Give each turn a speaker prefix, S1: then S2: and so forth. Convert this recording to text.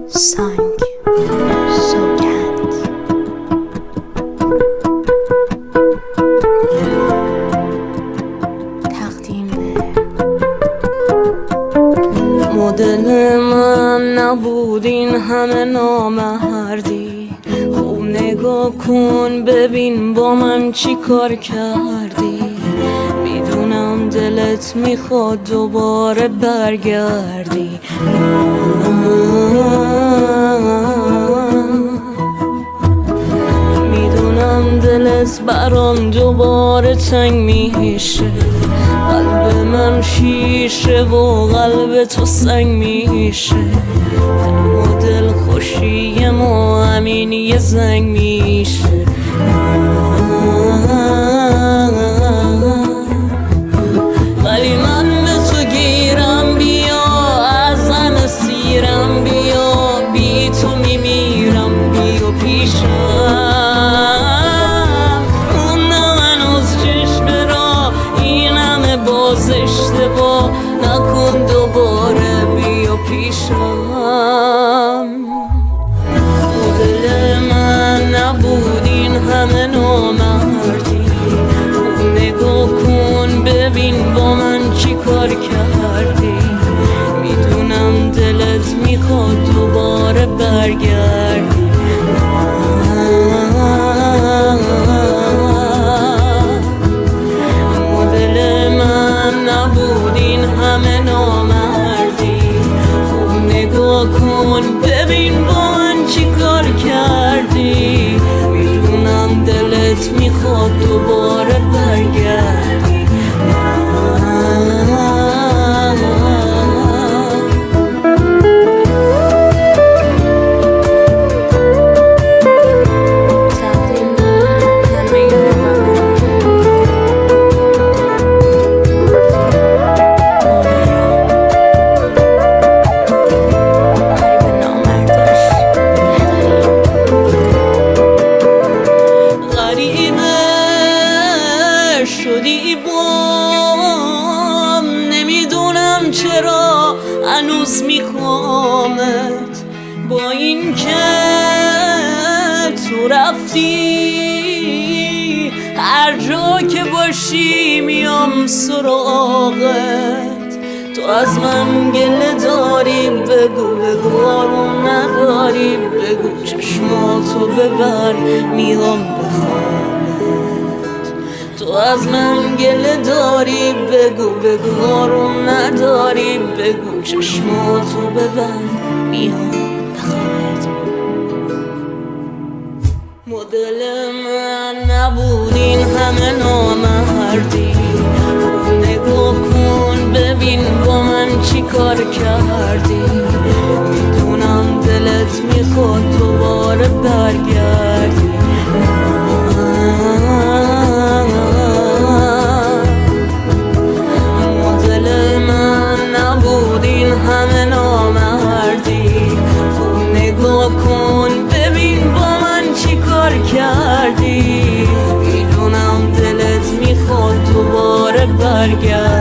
S1: سنگ سوگند. تقدیم به مدل من نبود این همه نامردی. خوب نگاه کن ببین با من چی کار کردی. میدونم دلت میخواد دوباره برگردی. میدونم دلت برام دوباره تنگ میشه. قلب من شیشه و قلب تو سنگ میشه. و دل خوشی ما همین یه زنگ میشه. ولی من به تو گیرم بیا، از همه سیرم بیا، بی تو میمیرم بیا پیشم. موندم هنوز چشم را این همه باز اشتباه نکن دوباره بیا پیشم. مدل من نبود این همه نامردی. خوب نگاه کن ببین با من چی کار کردی. میدونم دلت میخواد دوباره برگردی. مدل من نبود این همه نامردی. خوب نگاه کن ببین با من چی کار کردی. میدونم دلت میخواد دوباره برگردی. شدی بام نمیدونم چرا هنوز میخوامت. با این که تو رفتی هر جا که باشی میام سراغت. تو از من گله داری بگو بگو آروم نداری بگو چشماتو ببر میام بخوام. تو از من گله داری بگو بگو آروم نداری بگو چشماتو ببند میام بخوامت. مدل من نبود این همه نامردی. نگاه کن ببین با من چی کار کردی. میدونم دلت میخواد دوباره برگردی. همه نامردی. خوب نگاه کن ببین با من چی کار کردی. میدونم دلت میخواد دوباره برگردی.